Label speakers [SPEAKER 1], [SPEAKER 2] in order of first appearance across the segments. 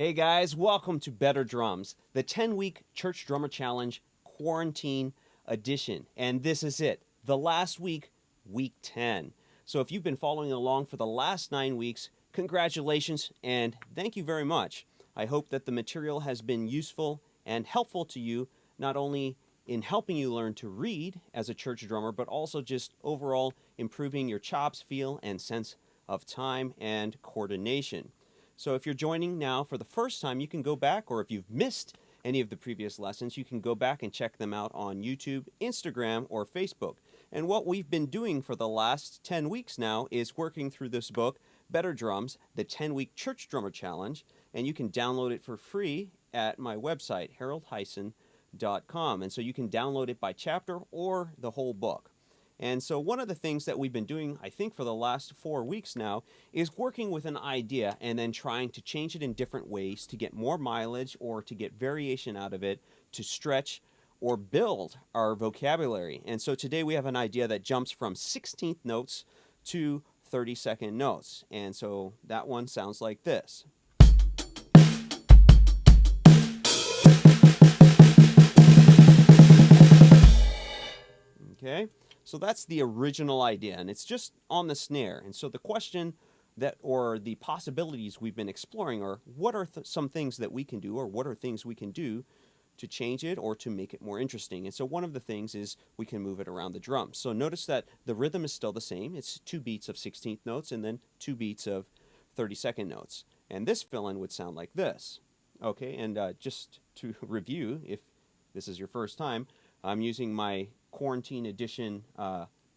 [SPEAKER 1] Hey guys, welcome to Better Drums, the 10-week Church Drummer Challenge Quarantine Edition. And this is it, the last week, week 10. So if you've been following along for the last 9 weeks, congratulations and thank you very much. I hope that the material has been useful and helpful to you, not only in helping you learn to read as a church drummer, but also just overall improving your chops, feel, and sense of time and coordination. So if you're joining now for the first time, you can go back, or if you've missed any of the previous lessons, you can go back and check them out on YouTube, Instagram, or Facebook. And what we've been doing for the last 10 weeks now is working through this book, Better Drums, the 10-week Church Drummer Challenge, and you can download it for free at my website, haroldheisen.com. And so you can download it by chapter or the whole book. And so one of the things that we've been doing, I think for the last 4 weeks now, is working with an idea and then trying to change it in different ways to get more mileage or to get variation out of it, to stretch or build our vocabulary. And so today we have an idea that jumps from 16th notes to 32nd notes. And so that one sounds like this. Okay? So that's the original idea, and it's just on the snare. And so the question or the possibilities we've been exploring are, what are some things that we can do, or what are things we can do to change it or to make it more interesting? And so one of the things is we can move it around the drums. So notice that the rhythm is still the same. It's 2 beats of 16th notes and then 2 beats of 32nd notes. And this fill-in would sound like this. Okay, and just to review, if this is your first time, I'm using my Quarantine Edition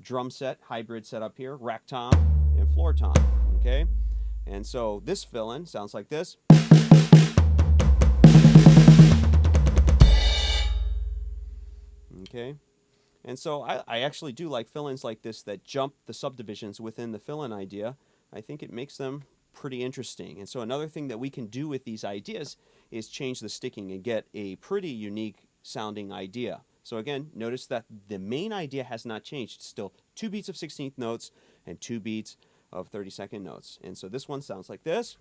[SPEAKER 1] drum set, hybrid setup here, rack tom and floor tom, okay? And so this fill-in sounds like this. Okay? And so I actually do like fill-ins like this that jump the subdivisions within the fill-in idea. I think it makes them pretty interesting. And so another thing that we can do with these ideas is change the sticking and get a pretty unique sounding idea. So again, notice that the main idea has not changed. It's still 2 beats of 16th notes and 2 beats of 32nd notes. And so this one sounds like this.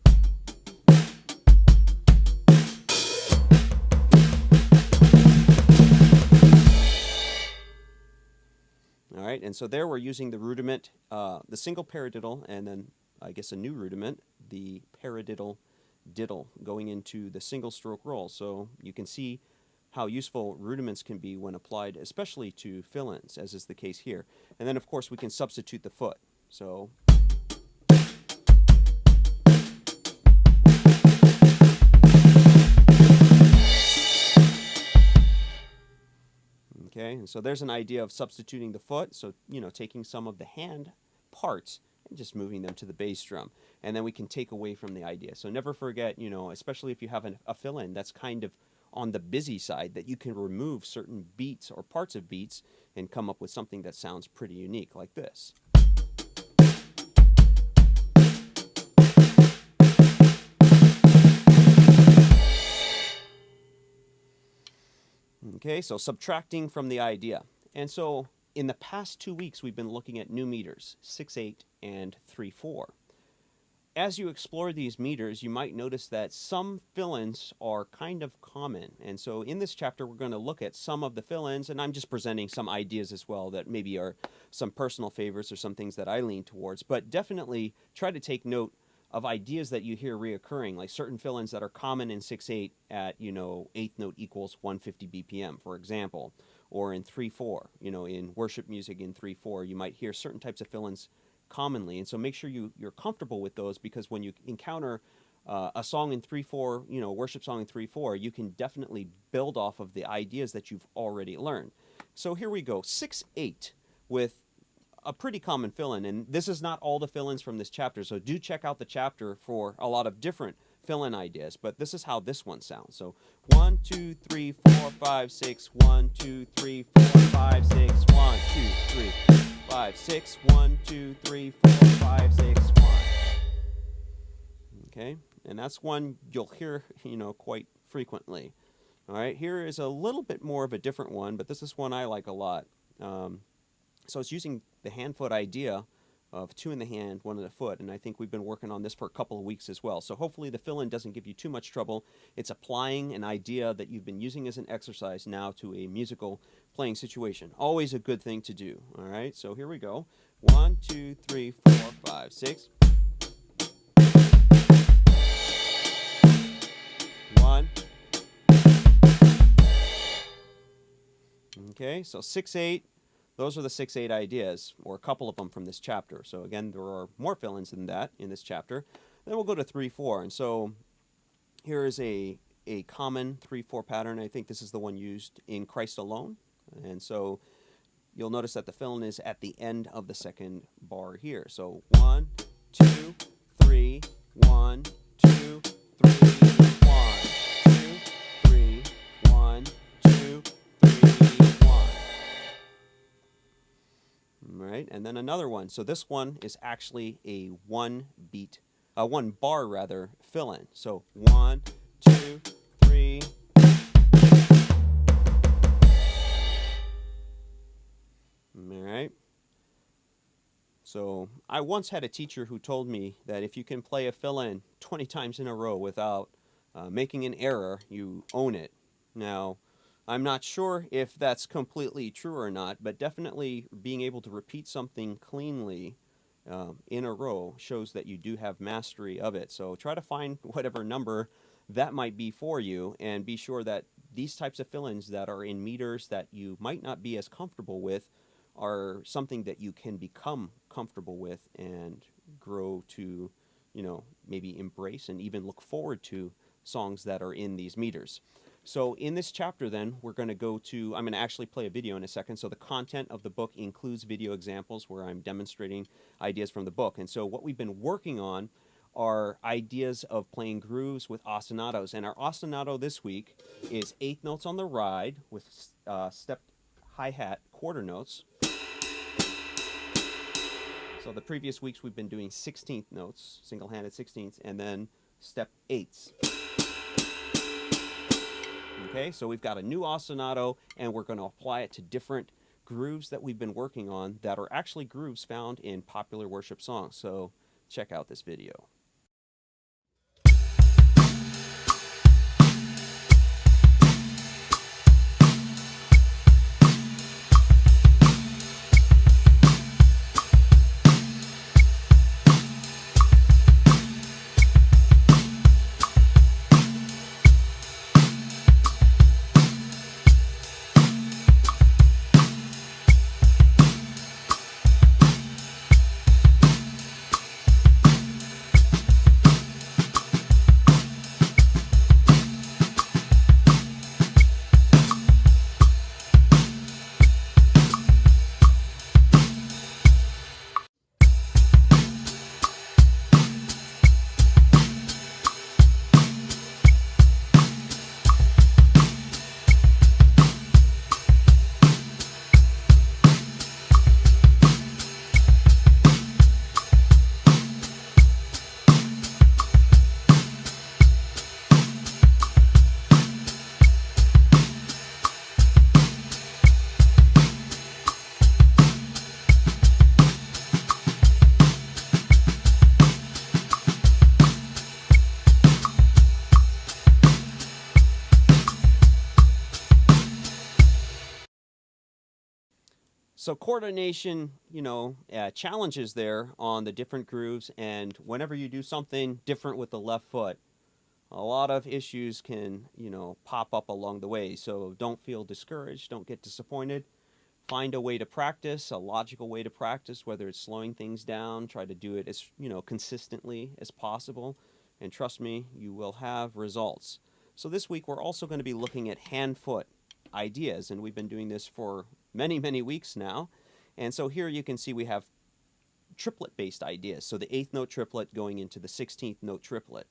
[SPEAKER 1] All right, and so there we're using the rudiment, the single paradiddle, and then I guess a new rudiment, the paradiddle diddle, going into the single stroke roll. So you can see how useful rudiments can be when applied, especially to fill-ins, as is the case here. And then, of course, we can substitute the foot. So okay, and so there's an idea of substituting the foot. So, taking some of the hand parts and just moving them to the bass drum. And then we can take away from the idea. So never forget, especially if you have a fill-in that's kind of on the busy side, that you can remove certain beats or parts of beats and come up with something that sounds pretty unique, like this. Okay, so subtracting from the idea. And so in the past 2 weeks, we've been looking at new meters, 6/8 and 3/4. As you explore these meters, you might notice that some fill-ins are kind of common. And so in this chapter, we're going to look at some of the fill-ins, and I'm just presenting some ideas as well that maybe are some personal favorites or some things that I lean towards. But definitely try to take note of ideas that you hear reoccurring, like certain fill-ins that are common in 6/8 at, 8th note equals 150 BPM, for example, or in 3/4, in worship music in 3/4, you might hear certain types of fill-ins commonly. And so make sure you're comfortable with those, because when you encounter a song in 3/4, worship song in 3/4, you can definitely build off of the ideas that you've already learned. So here we go, 6/8 with a pretty common fill-in, and this is not all the fill-ins from this chapter, so do check out the chapter for a lot of different fill-in ideas, but this is how this one sounds. So 1, 2, 3, 4, 5, 6, 1, 2, 3, 4, 5, 6, 1, 2, 3, 5, 6, 1, 2, 3, 4, 5, 6, 1. Okay, and that's one you'll hear, quite frequently. All right, here is a little bit more of a different one, but this is one I like a lot. So it's using the hand-foot idea of 2 in the hand, 1 in the foot, and I think we've been working on this for a couple of weeks as well. So hopefully the fill-in doesn't give you too much trouble. It's applying an idea that you've been using as an exercise now to a musical playing situation. Always a good thing to do. All right, so here we go. 1, 2, 3, 4, 5, 6. 1. Okay, so 6, 8. Those are the 6, 8 ideas, or a couple of them from this chapter. So again, there are more fill-ins than that in this chapter. Then we'll go to 3, 4. And so here is a common 3, 4 pattern. I think this is the one used in Christ Alone. And so you'll notice that the fill-in is at the end of the second bar here. So 1, 2, 3, 1, 2, 3, 1, 2, 3, 1, 2, 3, 1. All right, and then another one. So this one is actually a one bar rather fill-in. So 1, 2, 3. All right. So I once had a teacher who told me that if you can play a fill-in 20 times in a row without making an error, you own it. Now, I'm not sure if that's completely true or not, but definitely being able to repeat something cleanly in a row shows that you do have mastery of it. So try to find whatever number that might be for you, and be sure that these types of fill-ins that are in meters that you might not be as comfortable with are something that you can become comfortable with and grow to, maybe embrace and even look forward to songs that are in these meters. So in this chapter then, we're going to I'm going to actually play a video in a second. So the content of the book includes video examples where I'm demonstrating ideas from the book. And so what we've been working on are ideas of playing grooves with ostinatos. And our ostinato this week is 8th notes on the ride with stepped hi-hat quarter notes. So the previous weeks we've been doing 16th notes, single-handed 16ths, and then step 8ths. Okay, so we've got a new ostinato, and we're going to apply it to different grooves that we've been working on that are actually grooves found in popular worship songs. So check out this video. So coordination, challenges there on the different grooves, and whenever you do something different with the left foot, a lot of issues can, pop up along the way. So don't feel discouraged, don't get disappointed. Find a way to practice, a logical way to practice, whether it's slowing things down, try to do it as, consistently as possible, and trust me, you will have results. So this week we're also going to be looking at hand-foot ideas, and we've been doing this for many, many weeks now. And so here you can see we have triplet-based ideas. So the 8th note triplet going into the 16th note triplet.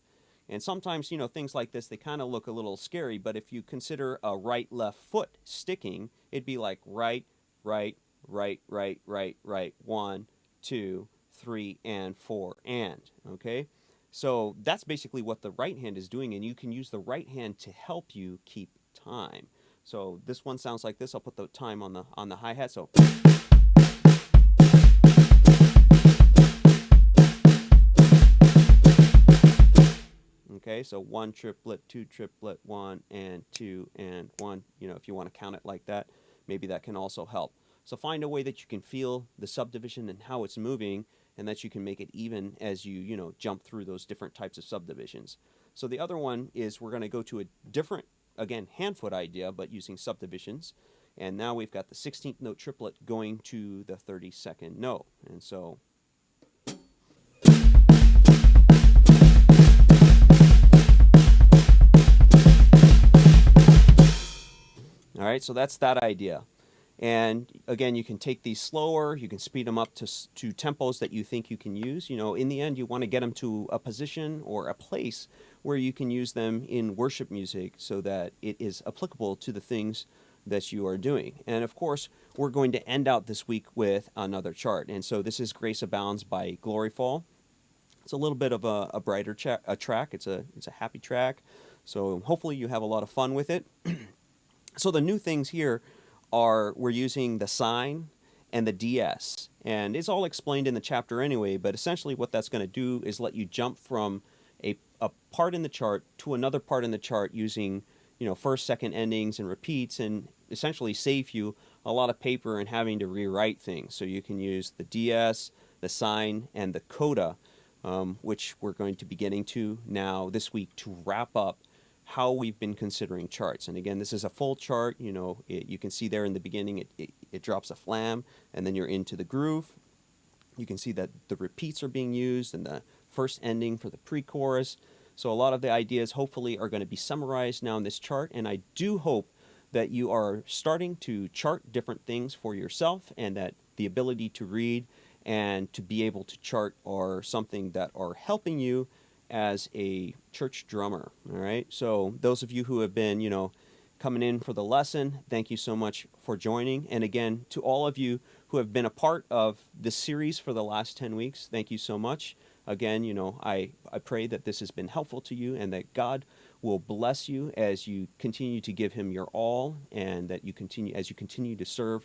[SPEAKER 1] And sometimes, things like this, they kind of look a little scary, but if you consider a right-left foot sticking, it'd be like right, right, right, right, right, right, 1, 2, 3, and 4, and, okay? So that's basically what the right hand is doing, and you can use the right hand to help you keep time. So this one sounds like this. I'll put the time on the hi-hat. So Okay, so 1 triplet, 2 triplet, 1 and 2 and 1. If you want to count it like that, maybe that can also help. So find a way that you can feel the subdivision and how it's moving, and that you can make it even as you jump through those different types of subdivisions. So the other one is we're going to go to a different, again, hand foot idea, but using subdivisions. And now we've got the 16th note triplet going to the 32nd note. And so all right, so that's that idea. And again, you can take these slower, you can speed them up to tempos that you think you can use. In the end, you want to get them to a position or a place where you can use them in worship music so that it is applicable to the things that you are doing. And of course, we're going to end out this week with another chart. And so this is Grace Abounds by Gloryfall. It's a little bit of a brighter track. It's a happy track. So hopefully you have a lot of fun with it. So the new things here are we're using the sine and the DS. And it's all explained in the chapter anyway, but essentially what that's going to do is let you jump from a part in the chart to another part in the chart using, first, second endings and repeats, and essentially save you a lot of paper and having to rewrite things. So you can use the DS, the sine, and the coda, which we're going to be getting to now this week to wrap up how we've been considering charts. And again, this is a full chart. You can see there in the beginning it drops a flam, and then you're into the groove. You can see that the repeats are being used and the first ending for the pre-chorus. So a lot of the ideas hopefully are going to be summarized now in this chart, and I do hope that you are starting to chart different things for yourself, and that the ability to read and to be able to chart are something that are helping you as a church drummer. All right, so those of you who have been coming in for the lesson, thank you so much for joining. And again, to all of you who have been a part of this series for the last 10 weeks, thank you so much. Again, I pray that this has been helpful to you, and that God will bless you as you continue to give him your all, and that you continue to serve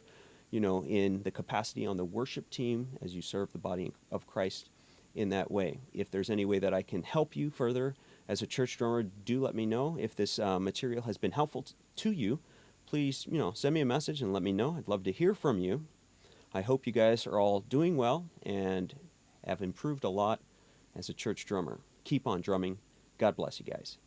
[SPEAKER 1] in the capacity on the worship team, as you serve the body of Christ in that way. If there's any way that I can help you further as a church drummer, do let me know. If this material has been helpful to you, please, send me a message and let me know. I'd love to hear from you. I hope you guys are all doing well and have improved a lot as a church drummer. Keep on drumming. God bless you guys.